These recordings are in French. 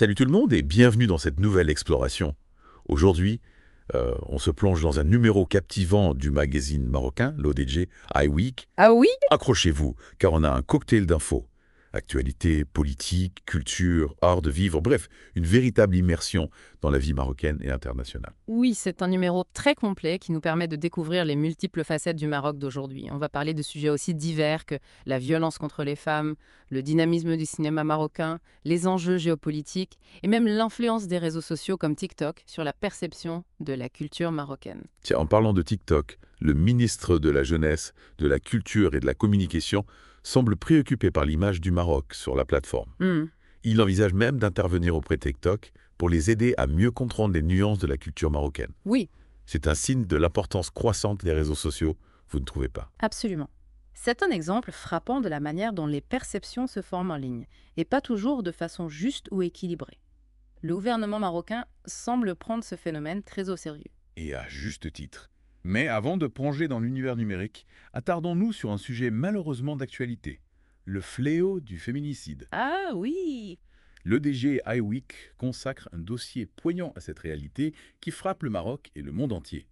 Salut tout le monde et bienvenue dans cette nouvelle exploration. Aujourd'hui, on se plonge dans un numéro captivant du magazine marocain, l'ODG iWeek. Ah oui? Accrochez-vous, car on a un cocktail d'infos. Actualité, politique, culture, art de vivre, bref, une véritable immersion dans la vie marocaine et internationale. Oui, c'est un numéro très complet qui nous permet de découvrir les multiples facettes du Maroc d'aujourd'hui. On va parler de sujets aussi divers que la violence contre les femmes, le dynamisme du cinéma marocain, les enjeux géopolitiques et même l'influence des réseaux sociaux comme TikTok sur la perception de la culture marocaine. Tiens, en parlant de TikTok, le ministre de la Jeunesse, de la Culture et de la Communication semble préoccupé par l'image du Maroc sur la plateforme. Hmm. Il envisage même d'intervenir auprès de TikTok pour les aider à mieux comprendre les nuances de la culture marocaine. Oui, C'est un signe de l'importance croissante des réseaux sociaux, vous ne trouvez pas? absolument. C'est un exemple frappant de la manière dont les perceptions se forment en ligne, et pas toujours de façon juste ou équilibrée. Le gouvernement marocain semble prendre ce phénomène très au sérieux. Et à juste titre. Mais avant de plonger dans l'univers numérique, attardons-nous sur un sujet malheureusement d'actualité, le fléau du féminicide. Ah oui. Le DG iWeek consacre un dossier poignant à cette réalité qui frappe le Maroc et le monde entier.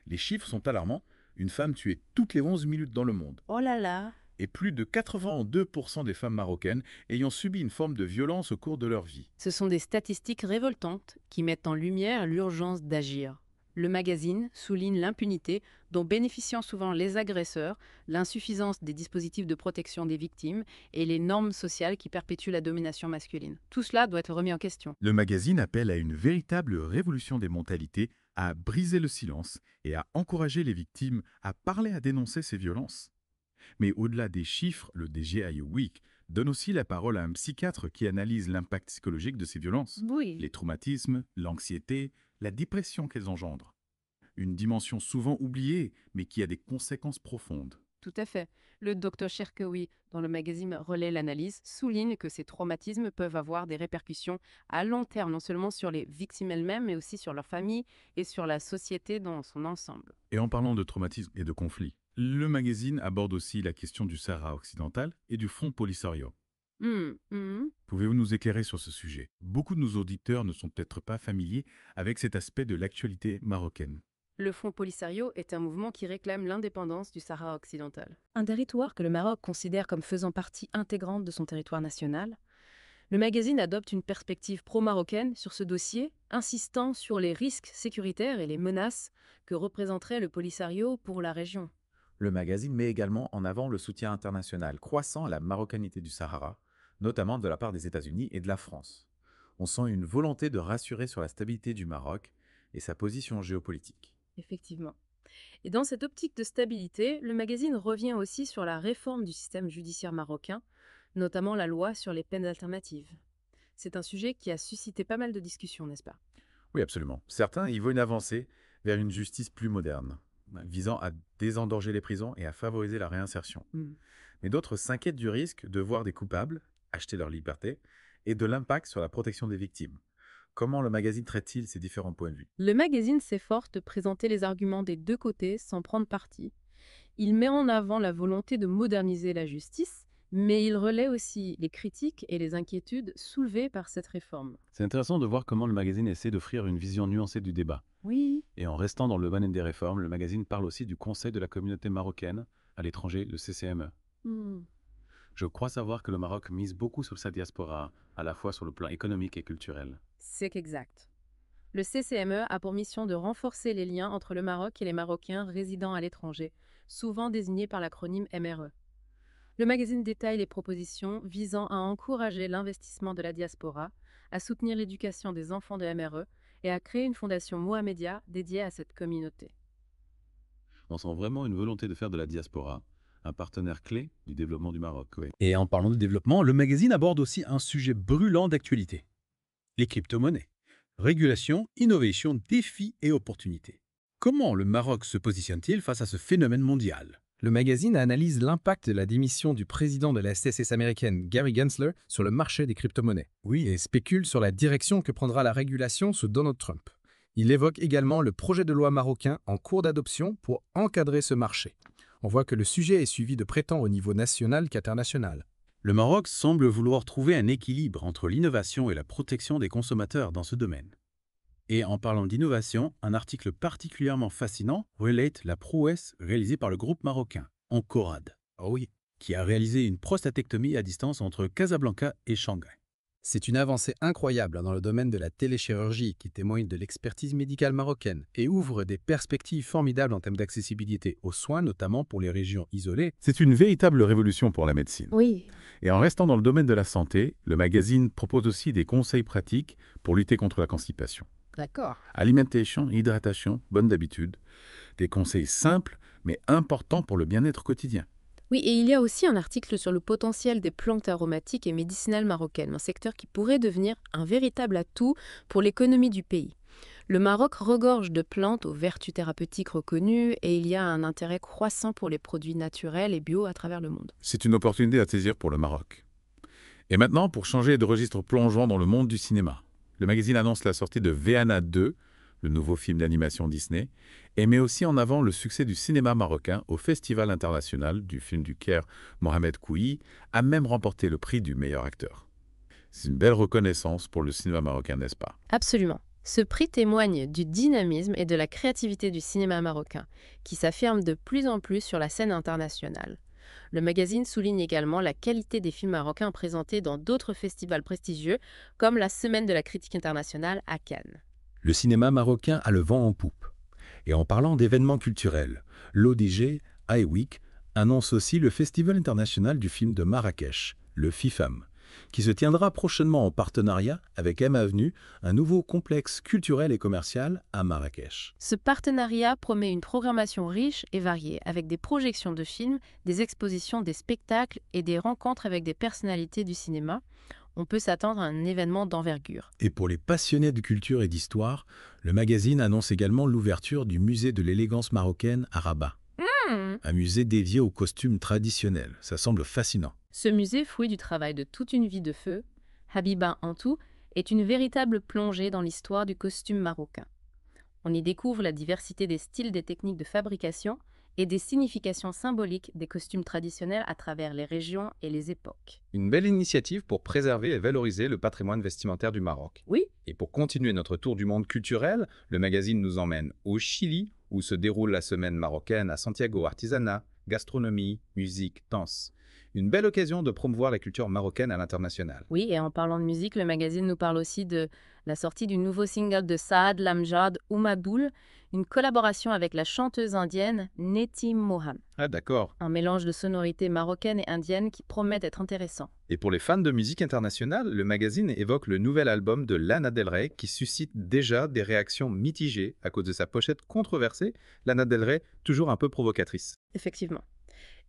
Les chiffres sont alarmants, une femme tuée toutes les 11 minutes dans le monde, Oh là là. et plus de 82% des femmes marocaines ayant subi une forme de violence au cours de leur vie. Ce sont des statistiques révoltantes qui mettent en lumière l'urgence d'agir. Le magazine souligne l'impunité dont bénéficient souvent les agresseurs, l'insuffisance des dispositifs de protection des victimes et les normes sociales qui perpétuent la domination masculine. Tout cela doit être remis en question. Le magazine appelle à une véritable révolution des mentalités, à briser le silence et à encourager les victimes à parler, à dénoncer ces violences. Mais au-delà des chiffres, le DGI Week donne aussi la parole à un psychiatre qui analyse l'impact psychologique de ces violences, Oui. les traumatismes, l'anxiété, la dépression qu'elles engendrent. Une dimension souvent oubliée, mais qui a des conséquences profondes. Tout à fait. Le docteur Cherkaoui, dont le magazine relaie l'analyse, souligne que ces traumatismes peuvent avoir des répercussions à long terme, non seulement sur les victimes elles-mêmes, mais aussi sur leur famille et sur la société dans son ensemble. Et en parlant de traumatisme et de conflits, le magazine aborde aussi la question du Sahara occidental et du Front Polisario. Mhm. Pouvez-vous nous éclairer sur ce sujet? Beaucoup de nos auditeurs ne sont peut-être pas familiers avec cet aspect de l'actualité marocaine. Le Front Polisario est un mouvement qui réclame l'indépendance du Sahara occidental. Un territoire que le Maroc considère comme faisant partie intégrante de son territoire national. Le magazine adopte une perspective pro-marocaine sur ce dossier, insistant sur les risques sécuritaires et les menaces que représenterait le Polisario pour la région. Le magazine met également en avant le soutien international croissant à la marocanité du Sahara, notamment de la part des États-Unis et de la France. On sent une volonté de rassurer sur la stabilité du Maroc et sa position géopolitique. Effectivement. Et dans cette optique de stabilité, le magazine revient aussi sur la réforme du système judiciaire marocain, notamment la loi sur les peines alternatives. C'est un sujet qui a suscité pas mal de discussions, n'est-ce pas? Oui, absolument. Certains y voient une avancée vers une justice plus moderne, visant à désengorger les prisons et à favoriser la réinsertion. Mais d'autres s'inquiètent du risque de voir des coupables acheter leur liberté et de l'impact sur la protection des victimes. Comment le magazine traite-t-il ces différents points de vue? Le magazine s'efforce de présenter les arguments des deux côtés sans prendre parti. Il met en avant la volonté de moderniser la justice, mais il relaie aussi les critiques et les inquiétudes soulevées par cette réforme. C'est intéressant de voir comment le magazine essaie d'offrir une vision nuancée du débat. Oui. Et en restant dans le domaine des réformes, le magazine parle aussi du Conseil de la communauté marocaine à l'étranger, le CCME. Je crois savoir que le Maroc mise beaucoup sur sa diaspora, à la fois sur le plan économique et culturel. C'est exact. Le CCME a pour mission de renforcer les liens entre le Maroc et les Marocains résidant à l'étranger, souvent désignés par l'acronyme MRE. Le magazine détaille les propositions visant à encourager l'investissement de la diaspora, à soutenir l'éducation des enfants de MRE et à créer une fondation Mohamedia dédiée à cette communauté. On sent vraiment une volonté de faire de la diaspora un partenaire clé du développement du Maroc. Oui. Et en parlant de développement, le magazine aborde aussi un sujet brûlant d'actualité. Les crypto-monnaies. Régulation, innovation, défis et opportunités. Comment le Maroc se positionne-t-il face à ce phénomène mondial? Le magazine analyse l'impact de la démission du président de la SEC américaine Gary Gensler sur le marché des crypto-monnaies. Oui, et spécule sur la direction que prendra la régulation sous Donald Trump. Il évoque également le projet de loi marocain en cours d'adoption pour encadrer ce marché. On voit que le sujet est suivi de près tant au niveau national qu'international. Le Maroc semble vouloir trouver un équilibre entre l'innovation et la protection des consommateurs dans ce domaine. Et en parlant d'innovation, un article particulièrement fascinant relate la prouesse réalisée par le groupe marocain, Encorad, qui a réalisé une prostatectomie à distance entre Casablanca et Shanghai. C'est une avancée incroyable dans le domaine de la téléchirurgie qui témoigne de l'expertise médicale marocaine et ouvre des perspectives formidables en termes d'accessibilité aux soins, notamment pour les régions isolées. C'est une véritable révolution pour la médecine. Oui. Et en restant dans le domaine de la santé, le magazine propose aussi des conseils pratiques pour lutter contre la constipation. D'accord. Alimentation, hydratation, bonnes habitudes. Des conseils simples, mais importants pour le bien-être quotidien. Oui, et il y a aussi un article sur le potentiel des plantes aromatiques et médicinales marocaines, un secteur qui pourrait devenir un véritable atout pour l'économie du pays. Le Maroc regorge de plantes aux vertus thérapeutiques reconnues et il y a un intérêt croissant pour les produits naturels et bio à travers le monde. C'est une opportunité à saisir pour le Maroc. Et maintenant, pour changer de registre plongeant dans le monde du cinéma, le magazine annonce la sortie de Vaiana 2, le nouveau film d'animation Disney, et met aussi en avant le succès du cinéma marocain au Festival international du film du Caire. Mohamed Kouyi a même remporté le prix du meilleur acteur. C'est une belle reconnaissance pour le cinéma marocain, n'est-ce pas? Absolument. Ce prix témoigne du dynamisme et de la créativité du cinéma marocain, qui s'affirme de plus en plus sur la scène internationale. Le magazine souligne également la qualité des films marocains présentés dans d'autres festivals prestigieux, comme la Semaine de la critique internationale à Cannes. Le cinéma marocain a le vent en poupe. Et en parlant d'événements culturels, l'ODG iWeek annonce aussi le Festival international du film de Marrakech, le FIFAM, qui se tiendra prochainement en partenariat avec M Avenue, un nouveau complexe culturel et commercial à Marrakech. Ce partenariat promet une programmation riche et variée, avec des projections de films, des expositions, des spectacles et des rencontres avec des personnalités du cinéma. On peut s'attendre à un événement d'envergure. Et pour les passionnés de culture et d'histoire, le magazine annonce également l'ouverture du musée de l'élégance marocaine à Rabat. Un musée dédié aux costumes traditionnels. Ça semble fascinant. Ce musée, fruit du travail de toute une vie de feu, Habiba Antou, est une véritable plongée dans l'histoire du costume marocain. On y découvre la diversité des styles, des techniques de fabrication et des significations symboliques des costumes traditionnels à travers les régions et les époques. Une belle initiative pour préserver et valoriser le patrimoine vestimentaire du Maroc. Oui. Et pour continuer notre tour du monde culturel, le magazine nous emmène au Chili, où se déroule la semaine marocaine à Santiago. Artisanat, gastronomie, musique, danse. Une belle occasion de promouvoir la culture marocaine à l'international. Oui, et en parlant de musique, le magazine nous parle aussi de la sortie du nouveau single de Saad Lamjad, Oumadoul, une collaboration avec la chanteuse indienne Neti Mohan. Ah d'accord. Un mélange de sonorités marocaines et indiennes qui promet d'être intéressant. Et pour les fans de musique internationale, le magazine évoque le nouvel album de Lana Del Rey qui suscite déjà des réactions mitigées à cause de sa pochette controversée. Lana Del Rey, toujours un peu provocatrice. Effectivement.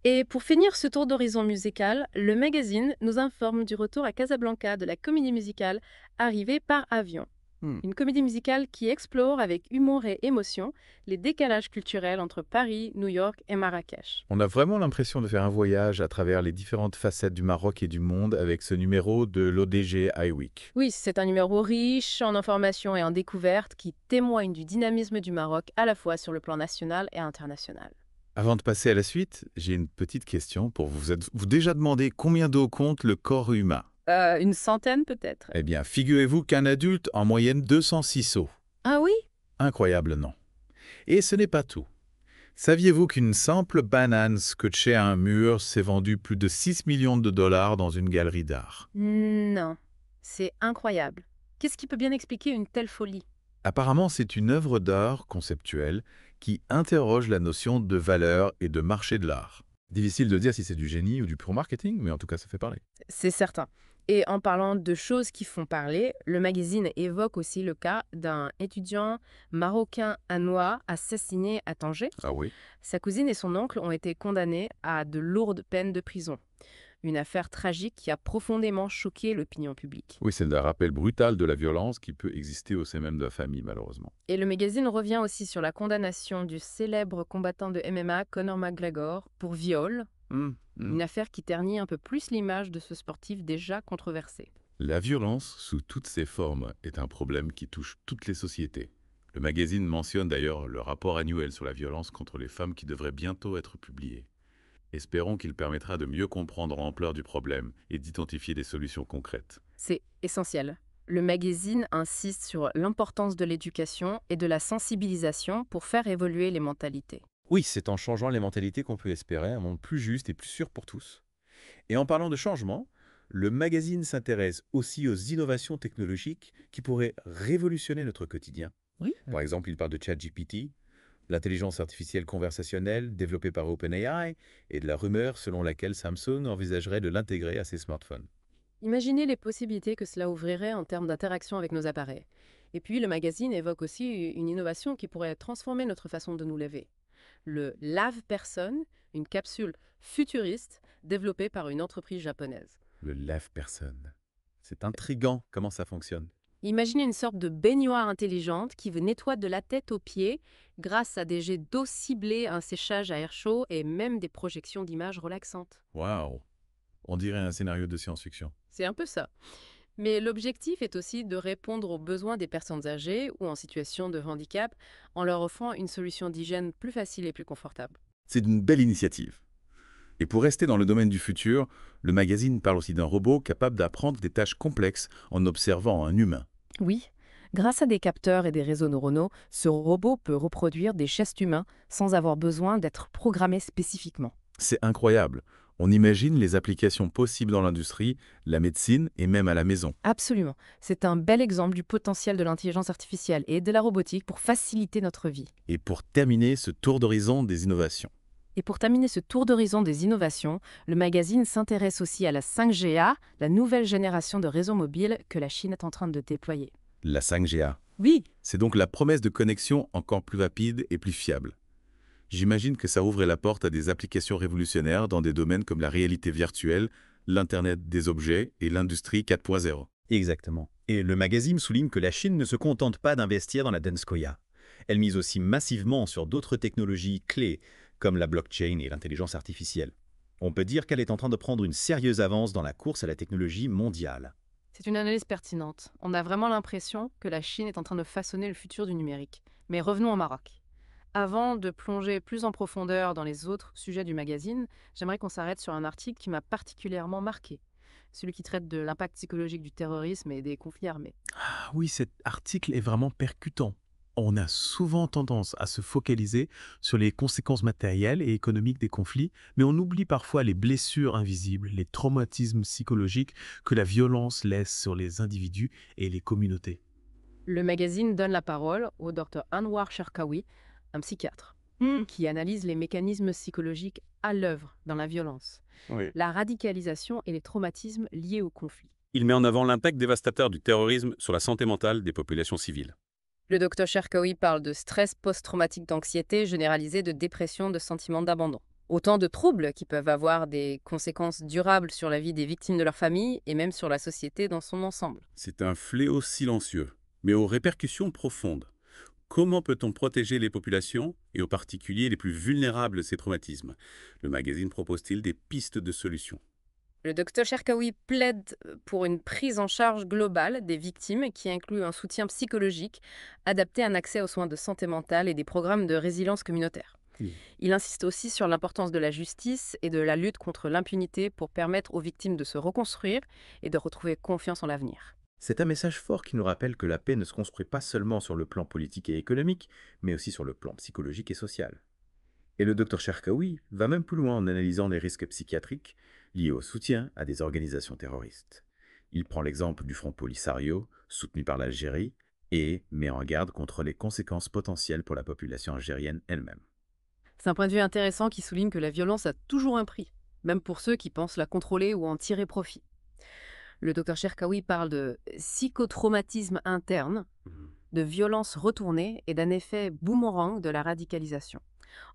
Et pour finir ce tour d'horizon musical, le magazine nous informe du retour à Casablanca de la comédie musicale arrivée par avion. Une comédie musicale qui explore avec humour et émotion les décalages culturels entre Paris, New York et Marrakech. On a vraiment l'impression de faire un voyage à travers les différentes facettes du Maroc et du monde avec ce numéro de l'ODG iWeek. Oui, c'est un numéro riche en informations et en découvertes qui témoigne du dynamisme du Maroc à la fois sur le plan national et international. Avant de passer à la suite, j'ai une petite question pour vous. Êtes-vous déjà demandé combien d'eau compte le corps humain? Une centaine peut-être. Eh bien, figurez-vous qu'un adulte en moyenne 206 os. Ah oui? Incroyable, non? Et ce n'est pas tout. Saviez-vous qu'une simple banane scotchée à un mur s'est vendue plus de 6 millions de dollars dans une galerie d'art? Non, c'est incroyable. Qu'est-ce qui peut bien expliquer une telle folie? Apparemment, c'est une œuvre d'art conceptuelle qui interroge la notion de valeur et de marché de l'art. Difficile de dire si c'est du génie ou du pur marketing, mais en tout cas, ça fait parler. C'est certain. Et en parlant de choses qui font parler, le magazine évoque aussi le cas d'un étudiant marocain hanois assassiné à Tanger. Ah oui? Sa cousine et son oncle ont été condamnés à de lourdes peines de prison. Une affaire tragique qui a profondément choqué l'opinion publique. Oui, c'est un rappel brutal de la violence qui peut exister au sein même de la famille, malheureusement. Et le magazine revient aussi sur la condamnation du célèbre combattant de MMA Conor McGregor pour viol. Une affaire qui ternit un peu plus l'image de ce sportif déjà controversé. La violence, sous toutes ses formes, est un problème qui touche toutes les sociétés. Le magazine mentionne d'ailleurs le rapport annuel sur la violence contre les femmes qui devrait bientôt être publié. Espérons qu'il permettra de mieux comprendre l'ampleur du problème et d'identifier des solutions concrètes. C'est essentiel. Le magazine insiste sur l'importance de l'éducation et de la sensibilisation pour faire évoluer les mentalités. Oui, c'est en changeant les mentalités qu'on peut espérer un monde plus juste et plus sûr pour tous. Et en parlant de changement, le magazine s'intéresse aussi aux innovations technologiques qui pourraient révolutionner notre quotidien. Oui. Par exemple, il parle de ChatGPT, l'intelligence artificielle conversationnelle développée par OpenAI et de la rumeur selon laquelle Samsung envisagerait de l'intégrer à ses smartphones. Imaginez les possibilités que cela ouvrirait en termes d'interaction avec nos appareils. Et puis, le magazine évoque aussi une innovation qui pourrait transformer notre façon de nous lever. Le lave-personne, une capsule futuriste développée par une entreprise japonaise. Le lave-personne. C'est intriguant comment ça fonctionne. Imaginez une sorte de baignoire intelligente qui vous nettoie de la tête aux pieds grâce à des jets d'eau ciblés, un séchage à air chaud et même des projections d'images relaxantes. Waouh! On dirait un scénario de science-fiction. C'est un peu ça. Mais l'objectif est aussi de répondre aux besoins des personnes âgées ou en situation de handicap en leur offrant une solution d'hygiène plus facile et plus confortable. C'est une belle initiative. Et pour rester dans le domaine du futur, le magazine parle aussi d'un robot capable d'apprendre des tâches complexes en observant un humain. Oui, grâce à des capteurs et des réseaux neuronaux, ce robot peut reproduire des gestes humains sans avoir besoin d'être programmé spécifiquement. C'est incroyable. On imagine les applications possibles dans l'industrie, la médecine et même à la maison. Absolument. C'est un bel exemple du potentiel de l'intelligence artificielle et de la robotique pour faciliter notre vie. Et pour terminer ce tour d'horizon des innovations. Le magazine s'intéresse aussi à la 5Ga, la nouvelle génération de réseaux mobiles que la Chine est en train de déployer. La 5Ga. Oui, C'est donc la promesse de connexion encore plus rapide et plus fiable. J'imagine que ça ouvre la porte à des applications révolutionnaires dans des domaines comme la réalité virtuelle, l'Internet des objets et l'industrie 4.0. Exactement. Et le magazine souligne que la Chine ne se contente pas d'investir dans la Denskoya. Elle mise aussi massivement sur d'autres technologies clés, comme la blockchain et l'intelligence artificielle. On peut dire qu'elle est en train de prendre une sérieuse avance dans la course à la technologie mondiale. c'est une analyse pertinente. On a vraiment l'impression que la Chine est en train de façonner le futur du numérique. Mais revenons au Maroc. Avant de plonger plus en profondeur dans les autres sujets du magazine, j'aimerais qu'on s'arrête sur un article qui m'a particulièrement marqué. Celui qui traite de l'impact psychologique du terrorisme et des conflits armés. Ah oui, cet article est vraiment percutant. On a souvent tendance à se focaliser sur les conséquences matérielles et économiques des conflits, mais on oublie parfois les blessures invisibles, les traumatismes psychologiques que la violence laisse sur les individus et les communautés. Le magazine donne la parole au Dr Anwar Cherkaoui, un psychiatre, qui analyse les mécanismes psychologiques à l'œuvre dans la violence, la radicalisation et les traumatismes liés au conflit. Il met en avant l'impact dévastateur du terrorisme sur la santé mentale des populations civiles. Le docteur Cherkaoui parle de stress post-traumatique, d'anxiété généralisée, de dépression, de sentiment d'abandon. Autant de troubles qui peuvent avoir des conséquences durables sur la vie des victimes de leur famille et même sur la société dans son ensemble. C'est un fléau silencieux, mais aux répercussions profondes. Comment peut-on protéger les populations, et aux particuliers les plus vulnérables de ces traumatismes? Le magazine propose-t-il des pistes de solutions? Le docteur Cherkaoui plaide pour une prise en charge globale des victimes qui inclut un soutien psychologique adapté à un accès aux soins de santé mentale et des programmes de résilience communautaire. Il insiste aussi sur l'importance de la justice et de la lutte contre l'impunité pour permettre aux victimes de se reconstruire et de retrouver confiance en l'avenir. C'est un message fort qui nous rappelle que la paix ne se construit pas seulement sur le plan politique et économique, mais aussi sur le plan psychologique et social. Et le Dr Cherkaoui va même plus loin en analysant les risques psychiatriques liés au soutien à des organisations terroristes. Il prend l'exemple du Front Polisario, soutenu par l'Algérie, et met en garde contre les conséquences potentielles pour la population algérienne elle-même. C'est un point de vue intéressant qui souligne que la violence a toujours un prix, même pour ceux qui pensent la contrôler ou en tirer profit. Le docteur Cherkaoui parle de psychotraumatisme interne, de violence retournée et d'un effet boomerang de la radicalisation.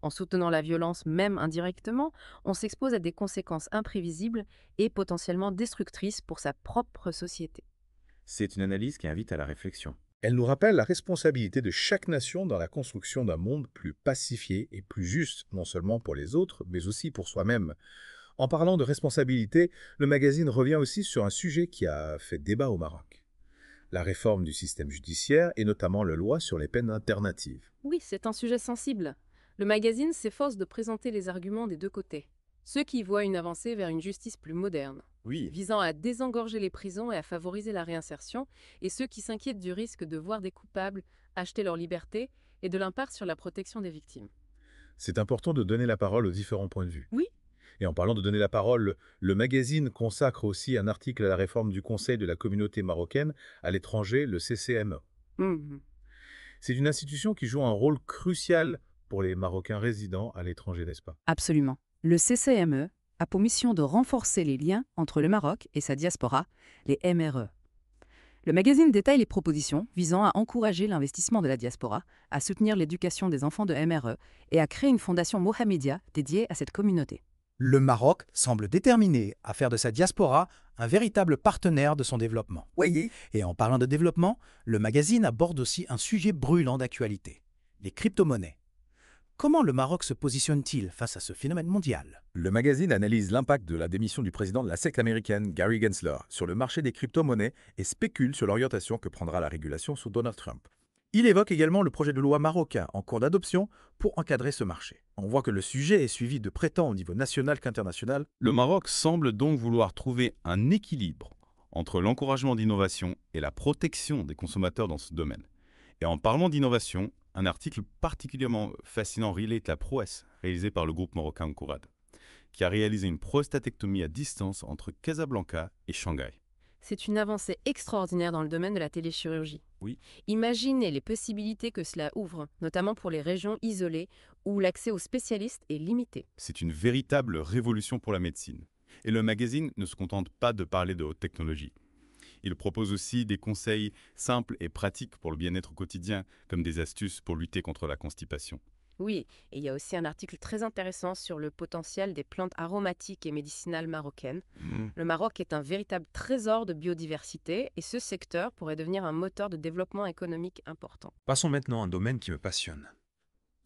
En soutenant la violence même indirectement, on s'expose à des conséquences imprévisibles et potentiellement destructrices pour sa propre société. C'est une analyse qui invite à la réflexion. Elle nous rappelle la responsabilité de chaque nation dans la construction d'un monde plus pacifié et plus juste, non seulement pour les autres, mais aussi pour soi-même. En parlant de responsabilité, le magazine revient aussi sur un sujet qui a fait débat au Maroc. La réforme du système judiciaire et notamment la loi sur les peines alternatives. Oui, c'est un sujet sensible. Le magazine s'efforce de présenter les arguments des deux côtés. Ceux qui voient une avancée vers une justice plus moderne, Oui, visant à désengorger les prisons et à favoriser la réinsertion, et ceux qui s'inquiètent du risque de voir des coupables acheter leur liberté et de l'impact sur la protection des victimes. C'est important de donner la parole aux différents points de vue. Oui. Et en parlant de donner la parole, le magazine consacre aussi un article à la réforme du Conseil de la communauté marocaine à l'étranger, le CCME. C'est une institution qui joue un rôle crucial pour les Marocains résidant à l'étranger, n'est-ce pas? Absolument. Le CCME a pour mission de renforcer les liens entre le Maroc et sa diaspora, les MRE. Le magazine détaille les propositions visant à encourager l'investissement de la diaspora, à soutenir l'éducation des enfants de MRE et à créer une fondation Mohamedia dédiée à cette communauté. Le Maroc semble déterminé à faire de sa diaspora un véritable partenaire de son développement. Et en parlant de développement, le magazine aborde aussi un sujet brûlant d'actualité, les crypto-monnaies. Comment le Maroc se positionne-t-il face à ce phénomène mondial? Le magazine analyse l'impact de la démission du président de la secte américaine, Gary Gensler, sur le marché des crypto-monnaies et spécule sur l'orientation que prendra la régulation sous Donald Trump. Il évoque également le projet de loi marocain en cours d'adoption pour encadrer ce marché. On voit que le sujet est suivi de près tant au niveau national qu'international. Le Maroc semble donc vouloir trouver un équilibre entre l'encouragement d'innovation et la protection des consommateurs dans ce domaine. Et en parlant d'innovation, un article particulièrement fascinant relate la prouesse réalisée par le groupe marocain Encourad, qui a réalisé une prostatectomie à distance entre Casablanca et Shanghai. C'est une avancée extraordinaire dans le domaine de la téléchirurgie. Oui. Imaginez les possibilités que cela ouvre, notamment pour les régions isolées où l'accès aux spécialistes est limité. C'est une véritable révolution pour la médecine. Et le magazine ne se contente pas de parler de haute technologie. Il propose aussi des conseils simples et pratiques pour le bien-être au quotidien, comme des astuces pour lutter contre la constipation. Oui, et il y a aussi un article très intéressant sur le potentiel des plantes aromatiques et médicinales marocaines. Le Maroc est un véritable trésor de biodiversité et ce secteur pourrait devenir un moteur de développement économique important. Passons maintenant à un domaine qui me passionne.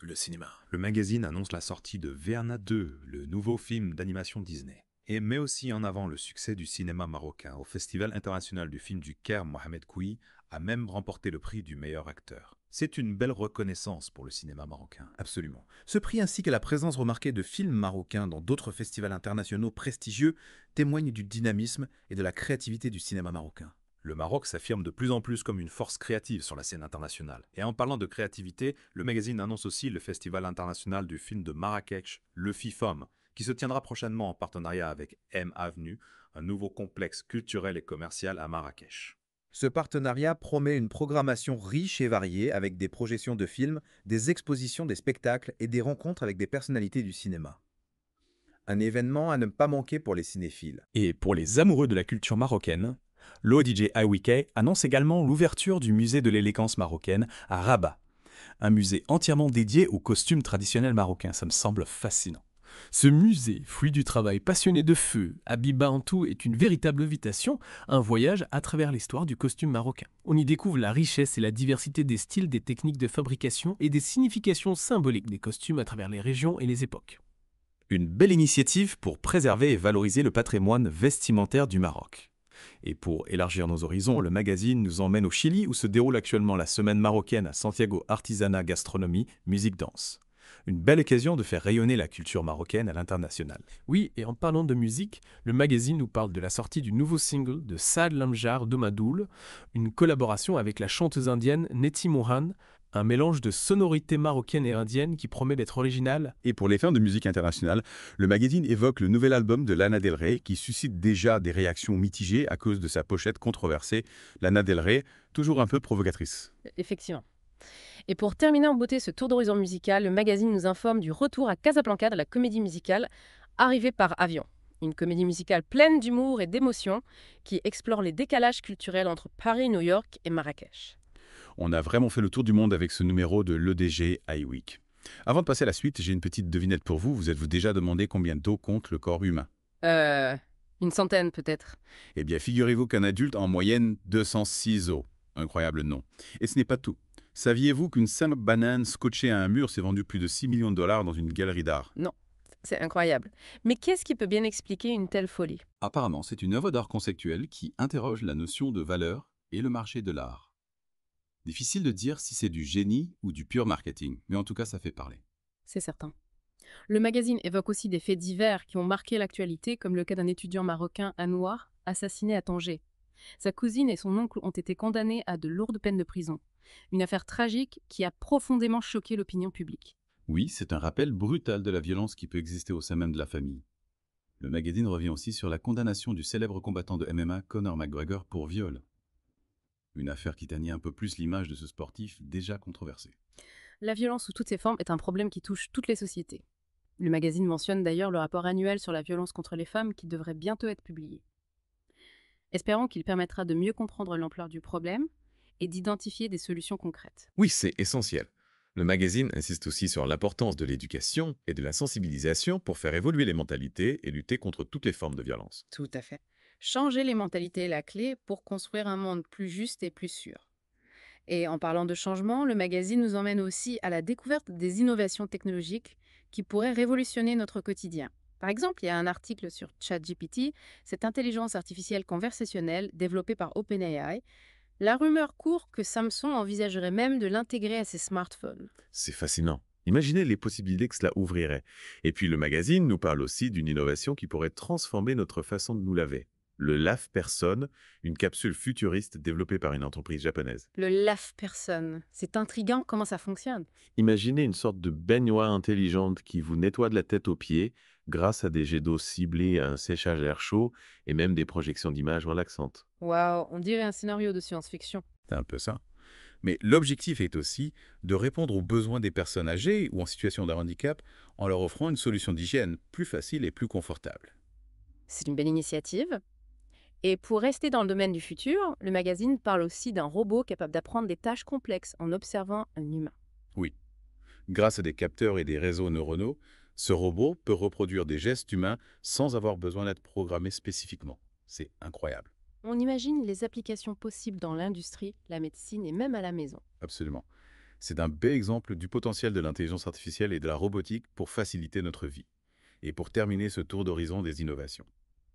Le cinéma. Le magazine annonce la sortie de Verna 2, le nouveau film d'animation Disney, et met aussi en avant le succès du cinéma marocain. Au Festival international du film du Caire, Mohamed Kouyi a même remporté le prix du meilleur acteur. C'est une belle reconnaissance pour le cinéma marocain. Absolument. Ce prix ainsi que la présence remarquée de films marocains dans d'autres festivals internationaux prestigieux témoignent du dynamisme et de la créativité du cinéma marocain. Le Maroc s'affirme de plus en plus comme une force créative sur la scène internationale. Et en parlant de créativité, le magazine annonce aussi le Festival international du film de Marrakech, le FIFOM, qui se tiendra prochainement en partenariat avec M Avenue, un nouveau complexe culturel et commercial à Marrakech. Ce partenariat promet une programmation riche et variée avec des projections de films, des expositions, des spectacles et des rencontres avec des personnalités du cinéma. Un événement à ne pas manquer pour les cinéphiles. Et pour les amoureux de la culture marocaine, l'ODJ IWK annonce également l'ouverture du musée de l'élégance marocaine à Rabat. Un musée entièrement dédié aux costumes traditionnels marocains, ça me semble fascinant. Ce musée, fruit du travail passionné de feu, Habiba Antou est une véritable invitation, un voyage à travers l'histoire du costume marocain. On y découvre la richesse et la diversité des styles, des techniques de fabrication et des significations symboliques des costumes à travers les régions et les époques. Une belle initiative pour préserver et valoriser le patrimoine vestimentaire du Maroc. Et pour élargir nos horizons, le magazine nous emmène au Chili où se déroule actuellement la semaine marocaine à Santiago Artisanat Gastronomie Musique Danse. Une belle occasion de faire rayonner la culture marocaine à l'international. Oui, et en parlant de musique, le magazine nous parle de la sortie du nouveau single de Saad Lamjar Domadoul, une collaboration avec la chanteuse indienne Neti Mohan, un mélange de sonorités marocaines et indiennes qui promet d'être original. Et pour les fans de musique internationale, le magazine évoque le nouvel album de Lana Del Rey qui suscite déjà des réactions mitigées à cause de sa pochette controversée. Lana Del Rey, toujours un peu provocatrice. Effectivement. Et pour terminer en beauté ce tour d'horizon musical, le magazine nous informe du retour à Casablanca de la comédie musicale Arrivée par avion. Une comédie musicale pleine d'humour et d'émotion qui explore les décalages culturels entre Paris, New York et Marrakech. On a vraiment fait le tour du monde avec ce numéro de l'EDG iWeek. Avant de passer à la suite, j'ai une petite devinette pour vous. Vous êtes-vous déjà demandé combien d'os compte le corps humain? Une centaine peut-être. Eh bien, figurez-vous qu'un adulte a en moyenne 206 os. Incroyable, non? Et ce n'est pas tout. Saviez-vous qu'une simple banane scotchée à un mur s'est vendue plus de 6 millions de dollars dans une galerie d'art? Non, c'est incroyable. Mais qu'est-ce qui peut bien expliquer une telle folie? Apparemment, c'est une œuvre d'art conceptuelle qui interroge la notion de valeur et le marché de l'art. Difficile de dire si c'est du génie ou du pur marketing, mais en tout cas, ça fait parler. C'est certain. Le magazine évoque aussi des faits divers qui ont marqué l'actualité, comme le cas d'un étudiant marocain, Anouar, assassiné à Tanger. Sa cousine et son oncle ont été condamnés à de lourdes peines de prison. Une affaire tragique qui a profondément choqué l'opinion publique. Oui, c'est un rappel brutal de la violence qui peut exister au sein même de la famille. Le magazine revient aussi sur la condamnation du célèbre combattant de MMA Conor McGregor pour viol. Une affaire qui ternit un peu plus l'image de ce sportif déjà controversé. La violence sous toutes ses formes est un problème qui touche toutes les sociétés. Le magazine mentionne d'ailleurs le rapport annuel sur la violence contre les femmes qui devrait bientôt être publié. Espérons qu'il permettra de mieux comprendre l'ampleur du problème et d'identifier des solutions concrètes. Oui, c'est essentiel. Le magazine insiste aussi sur l'importance de l'éducation et de la sensibilisation pour faire évoluer les mentalités et lutter contre toutes les formes de violence. Tout à fait. Changer les mentalités est la clé pour construire un monde plus juste et plus sûr. Et en parlant de changement, le magazine nous emmène aussi à la découverte des innovations technologiques qui pourraient révolutionner notre quotidien. Par exemple, il y a un article sur ChatGPT, cette intelligence artificielle conversationnelle développée par OpenAI. La rumeur court que Samsung envisagerait même de l'intégrer à ses smartphones. C'est fascinant. Imaginez les possibilités que cela ouvrirait. Et puis le magazine nous parle aussi d'une innovation qui pourrait transformer notre façon de nous laver. Le lave-personne, une capsule futuriste développée par une entreprise japonaise. Le lave-personne, c'est intriguant comment ça fonctionne. Imaginez une sorte de baignoire intelligente qui vous nettoie de la tête aux pieds grâce à des jets d'eau ciblés, un séchage à air chaud et même des projections d'images relaxantes. Waouh, on dirait un scénario de science-fiction. C'est un peu ça. Mais l'objectif est aussi de répondre aux besoins des personnes âgées ou en situation de handicap en leur offrant une solution d'hygiène plus facile et plus confortable. C'est une belle initiative. Et pour rester dans le domaine du futur, le magazine parle aussi d'un robot capable d'apprendre des tâches complexes en observant un humain. Oui. Grâce à des capteurs et des réseaux neuronaux, ce robot peut reproduire des gestes humains sans avoir besoin d'être programmé spécifiquement. C'est incroyable. On imagine les applications possibles dans l'industrie, la médecine et même à la maison. Absolument. C'est un bel exemple du potentiel de l'intelligence artificielle et de la robotique pour faciliter notre vie. Et pour terminer ce tour d'horizon des innovations.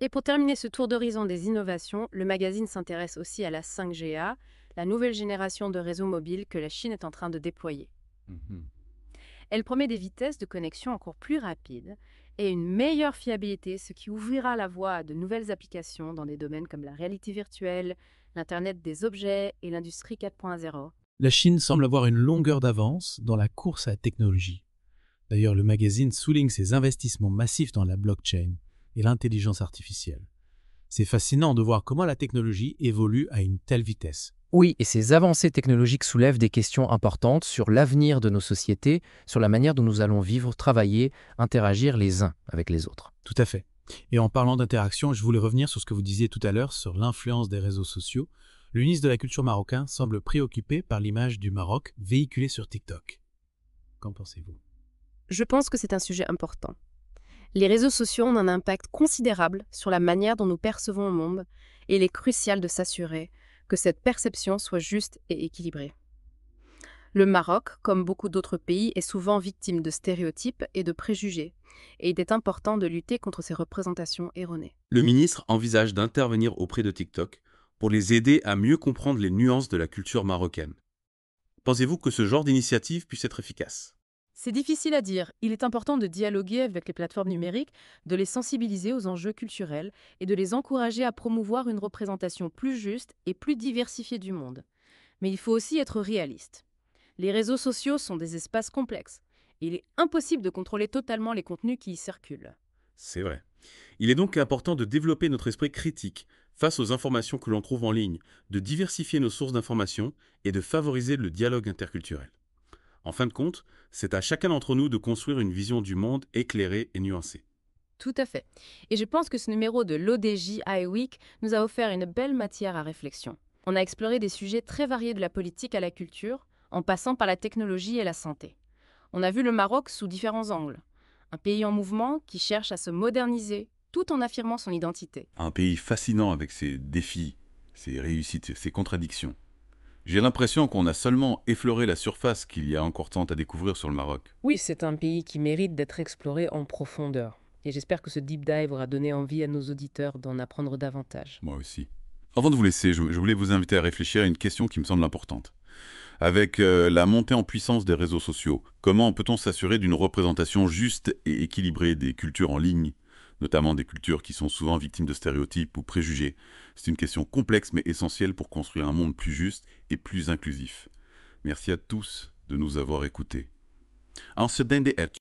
Et pour terminer ce tour d'horizon des innovations, le magazine s'intéresse aussi à la 5G, la nouvelle génération de réseaux mobiles que la Chine est en train de déployer. Elle promet des vitesses de connexion encore plus rapides et une meilleure fiabilité, ce qui ouvrira la voie à de nouvelles applications dans des domaines comme la réalité virtuelle, l'Internet des objets et l'industrie 4.0. La Chine semble avoir une longueur d'avance dans la course à la technologie. D'ailleurs, le magazine souligne ses investissements massifs dans la blockchain et l'intelligence artificielle. C'est fascinant de voir comment la technologie évolue à une telle vitesse. Oui, et ces avancées technologiques soulèvent des questions importantes sur l'avenir de nos sociétés, sur la manière dont nous allons vivre, travailler, interagir les uns avec les autres. Tout à fait. Et en parlant d'interaction, je voulais revenir sur ce que vous disiez tout à l'heure sur l'influence des réseaux sociaux. Le ministre de la Culture marocain semble préoccupé par l'image du Maroc véhiculée sur TikTok. Qu'en pensez-vous ? Je pense que c'est un sujet important. Les réseaux sociaux ont un impact considérable sur la manière dont nous percevons le monde et il est crucial de s'assurer que cette perception soit juste et équilibrée. Le Maroc, comme beaucoup d'autres pays, est souvent victime de stéréotypes et de préjugés, et il est important de lutter contre ces représentations erronées. Le ministre envisage d'intervenir auprès de TikTok pour les aider à mieux comprendre les nuances de la culture marocaine. Pensez-vous que ce genre d'initiative puisse être efficace ? C'est difficile à dire. Il est important de dialoguer avec les plateformes numériques, de les sensibiliser aux enjeux culturels et de les encourager à promouvoir une représentation plus juste et plus diversifiée du monde. Mais il faut aussi être réaliste. Les réseaux sociaux sont des espaces complexes. Il est impossible de contrôler totalement les contenus qui y circulent. C'est vrai. Il est donc important de développer notre esprit critique face aux informations que l'on trouve en ligne, de diversifier nos sources d'informations et de favoriser le dialogue interculturel. En fin de compte, c'est à chacun d'entre nous de construire une vision du monde éclairée et nuancée. Tout à fait. Et je pense que ce numéro de l'ODJ Week nous a offert une belle matière à réflexion. On a exploré des sujets très variés de la politique à la culture, en passant par la technologie et la santé. On a vu le Maroc sous différents angles. Un pays en mouvement qui cherche à se moderniser tout en affirmant son identité. Un pays fascinant avec ses défis, ses réussites, ses contradictions. J'ai l'impression qu'on a seulement effleuré la surface qu'il y a encore tant à découvrir sur le Maroc. Oui, c'est un pays qui mérite d'être exploré en profondeur. Et j'espère que ce deep dive aura donné envie à nos auditeurs d'en apprendre davantage. Moi aussi. Avant de vous laisser, je voulais vous inviter à réfléchir à une question qui me semble importante. Avec la montée en puissance des réseaux sociaux, comment peut-on s'assurer d'une représentation juste et équilibrée des cultures en ligne, notamment des cultures qui sont souvent victimes de stéréotypes ou préjugés? C'est une question complexe mais essentielle pour construire un monde plus juste et plus inclusif. Merci à tous de nous avoir écoutés.